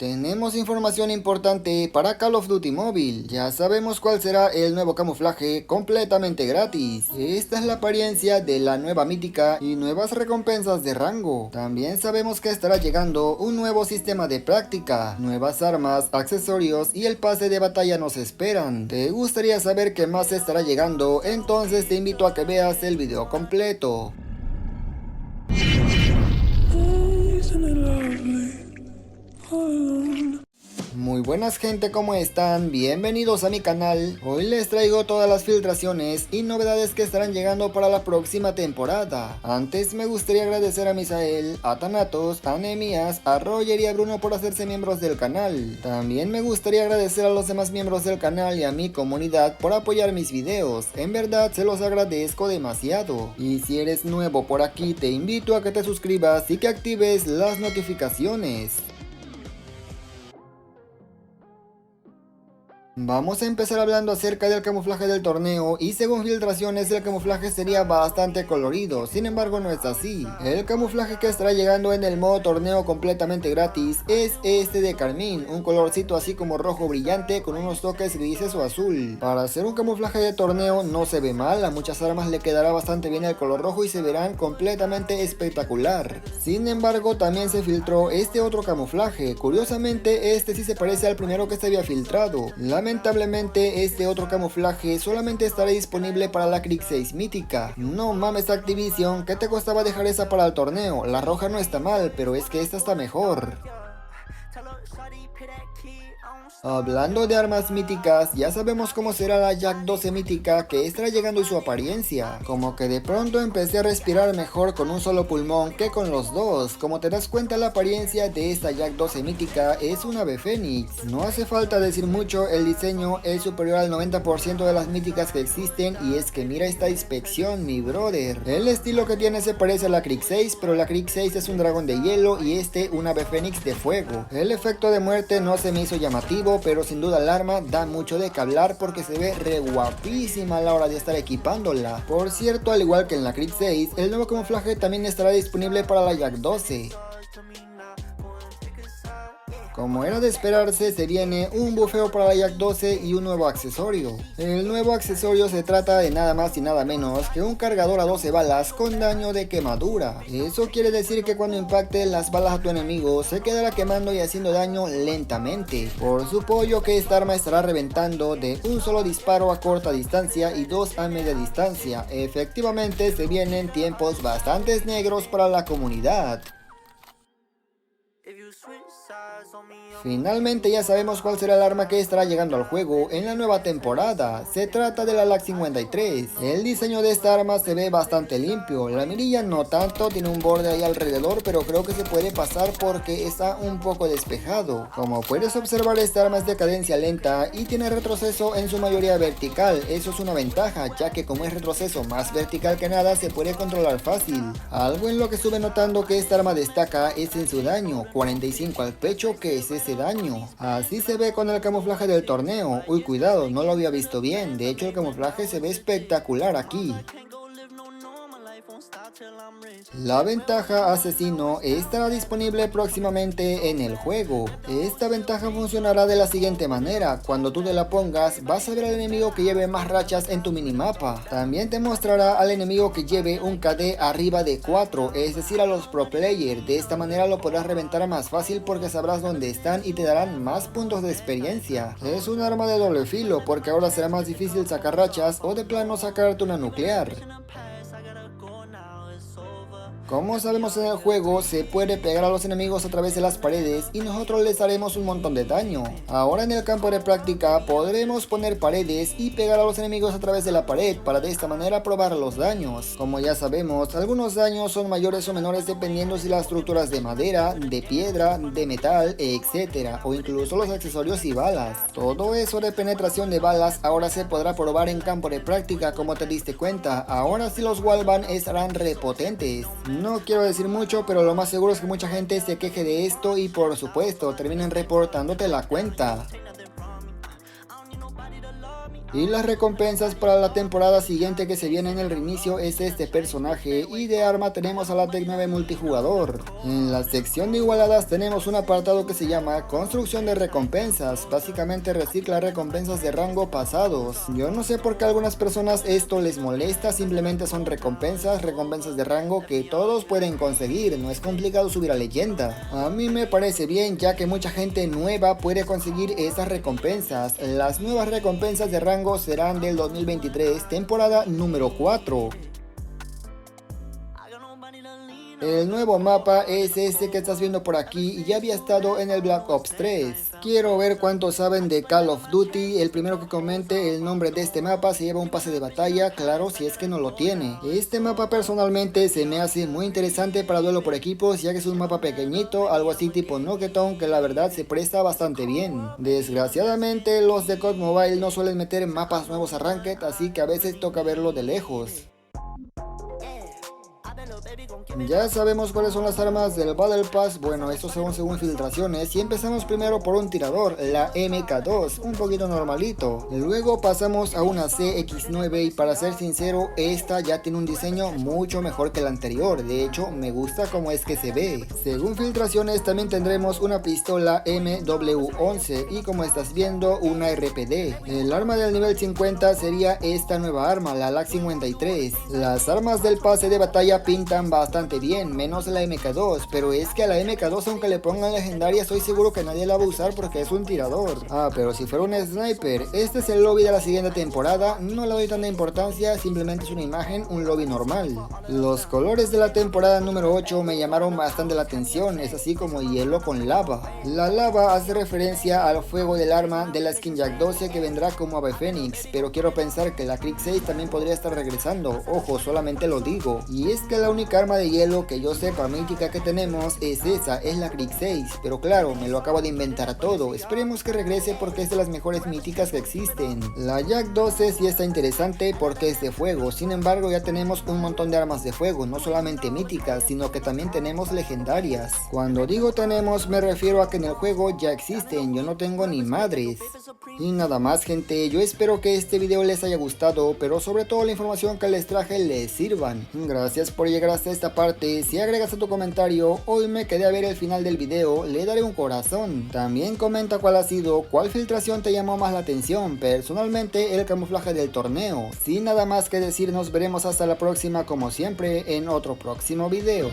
Tenemos información importante para Call of Duty Mobile. Ya sabemos cuál será el nuevo camuflaje completamente gratis. Esta es la apariencia de la nueva mítica y nuevas recompensas de rango. También sabemos que estará llegando un nuevo sistema de práctica, nuevas armas, accesorios y el pase de batalla nos esperan. ¿Te gustaría saber qué más estará llegando? Entonces te invito a que veas el video completo. Muy buenas gente, ¿cómo están? Bienvenidos a mi canal. Hoy les traigo todas las filtraciones y novedades que estarán llegando para la próxima temporada. Antes me gustaría agradecer a Misael, a Thanatos, a Nehemías, a Roger y a Bruno por hacerse miembros del canal. También me gustaría agradecer a los demás miembros del canal y a mi comunidad por apoyar mis videos. En verdad se los agradezco demasiado. Y si eres nuevo por aquí, te invito a que te suscribas y que actives las notificaciones. Vamos a empezar hablando acerca del camuflaje del torneo y según filtraciones el camuflaje sería bastante colorido, sin embargo no es así. El camuflaje que estará llegando en el modo torneo completamente gratis es este de carmín, un colorcito así como rojo brillante con unos toques grises o azul. Para hacer un camuflaje de torneo no se ve mal, a muchas armas le quedará bastante bien el color rojo y se verán completamente espectacular. Sin embargo también se filtró este otro camuflaje, curiosamente este sí se parece al primero que se había filtrado. Lamentablemente este otro camuflaje solamente estará disponible para la Kriegseiss mítica. No mames Activision, ¿qué te costaba dejar esa para el torneo? La roja no está mal, pero es que esta está mejor. Hablando de armas míticas, ya sabemos cómo será la Jak-12 mítica que estará llegando y su apariencia. Como que de pronto empecé a respirar mejor con un solo pulmón que con los dos. Como te das cuenta, la apariencia de esta Jak-12 mítica es un ave fénix. No hace falta decir mucho, el diseño es superior al 90% de las míticas que existen y es que mira esta inspección, mi brother. El estilo que tiene se parece a la Kriegseiss, pero la Kriegseiss es un dragón de hielo y este un ave fénix de fuego. El efecto de muerte no se me hizo llamativo, pero sin duda el arma da mucho de qué hablar porque se ve re guapísima a la hora de estar equipándola. Por cierto, al igual que en la Kriegseiss, el nuevo camuflaje también estará disponible para la Jak-12. Como era de esperarse, se viene un bufeo para la Jak-12 y un nuevo accesorio. El nuevo accesorio se trata de nada más y nada menos que un cargador a 12 balas con daño de quemadura. Eso quiere decir que cuando impacte las balas a tu enemigo se quedará quemando y haciendo daño lentamente. Por supuesto que esta arma estará reventando de un solo disparo a corta distancia y dos a media distancia. Efectivamente se vienen tiempos bastante negros para la comunidad. Finalmente ya sabemos cuál será el arma que estará llegando al juego en la nueva temporada. Se trata de la LAK-53. El diseño de esta arma se ve bastante limpio. La mirilla no tanto, tiene un borde ahí alrededor, pero creo que se puede pasar porque está un poco despejado. Como puedes observar, esta arma es de cadencia lenta y tiene retroceso en su mayoría vertical. Eso es una ventaja, ya que como es retroceso más vertical que nada, se puede controlar fácil. Algo en lo que estuve notando que esta arma destaca es en su daño, 45 al pecho, que es ese daño. Así se ve con el camuflaje del torneo. Uy, cuidado, no lo había visto bien. De hecho el camuflaje se ve espectacular aquí. La ventaja asesino estará disponible próximamente en el juego. Esta ventaja funcionará de la siguiente manera: cuando tú te la pongas vas a ver al enemigo que lleve más rachas en tu minimapa. También te mostrará al enemigo que lleve un KD arriba de 4, es decir a los pro player. De esta manera lo podrás reventar más fácil porque sabrás dónde están y te darán más puntos de experiencia. Es un arma de doble filo porque ahora será más difícil sacar rachas o de plano sacarte una nuclear. Como sabemos, en el juego se puede pegar a los enemigos a través de las paredes y nosotros les haremos un montón de daño. Ahora en el campo de práctica podremos poner paredes y pegar a los enemigos a través de la pared para de esta manera probar los daños. Como ya sabemos, algunos daños son mayores o menores dependiendo si las estructuras de madera, de piedra, de metal, etc. o incluso los accesorios y balas. Todo eso de penetración de balas ahora se podrá probar en campo de práctica. Como te diste cuenta, ahora sí los wallbang estarán repotentes. No quiero decir mucho, pero lo más seguro es que mucha gente se queje de esto y por supuesto terminen reportándote la cuenta. Y las recompensas para la temporada siguiente que se viene en el reinicio es este personaje, y de arma tenemos a la Tec 9 multijugador. En la sección de igualadas tenemos un apartado que se llama construcción de recompensas, básicamente recicla recompensas de rango pasados. Yo no sé por qué a algunas personas esto les molesta, simplemente son recompensas de rango que todos pueden conseguir, no es complicado subir a leyenda. A mí me parece bien, ya que mucha gente nueva puede conseguir esas recompensas. Las nuevas recompensas de rango serán del 2023, temporada número 4. El nuevo mapa es este que estás viendo por aquí y ya había estado en el Black Ops 3. Quiero ver cuántos saben de Call of Duty. El primero que comente el nombre de este mapa se lleva un pase de batalla, claro, si es que no lo tiene. Este mapa personalmente se me hace muy interesante para duelo por equipos, ya que es un mapa pequeñito, algo así tipo Knockathon, que la verdad se presta bastante bien. Desgraciadamente los de COD Mobile no suelen meter mapas nuevos a Ranked, así que a veces toca verlo de lejos. Ya sabemos cuáles son las armas del Battle Pass. Bueno, estos son según filtraciones, y empezamos primero por un tirador, la MK2, un poquito normalito. Luego pasamos a una CX9 y para ser sincero, esta ya tiene un diseño mucho mejor que el anterior. De hecho, me gusta cómo es que se ve. Según filtraciones también tendremos una pistola MW11 y, como estás viendo, una RPD. El arma del nivel 50 sería esta nueva arma, la LAC-53. Las armas del pase de batalla pintan bastante bien, menos la MK2, pero es que a la MK2 aunque le pongan legendaria estoy seguro que nadie la va a usar porque es un tirador. Pero si fuera un sniper, este es el lobby de la siguiente temporada, no le doy tanta importancia, simplemente es una imagen, un lobby normal. Los colores de la temporada número 8 me llamaron bastante la atención, es así como hielo con lava. La lava hace referencia al fuego del arma de la skin Jack 12 que vendrá como Ave Fénix, pero quiero pensar que la Crick 6 también podría estar regresando, ojo, solamente lo digo. Y es que la única arma de hielo que yo sepa mítica que tenemos es esa, es la Crick 6, pero claro, me lo acabo de inventar todo. Esperemos que regrese porque es de las mejores míticas que existen. La Jack 12 sí está interesante porque es de fuego, sin embargo ya tenemos un montón de armas de fuego, no solamente míticas, sino que también tenemos legendarias. Cuando digo tenemos, me refiero a que en el juego ya existen, yo no tengo ni madres. Y nada más, gente, yo espero que este video les haya gustado, pero sobre todo la información que les traje les sirvan. Gracias por llegar hasta esta parte. Si agregas a tu comentario, hoy me quedé a ver el final del video, le daré un corazón. También comenta cuál ha sido, cuál filtración te llamó más la atención, personalmente el camuflaje del torneo. Sin nada más que decir, nos veremos hasta la próxima como siempre en otro próximo video.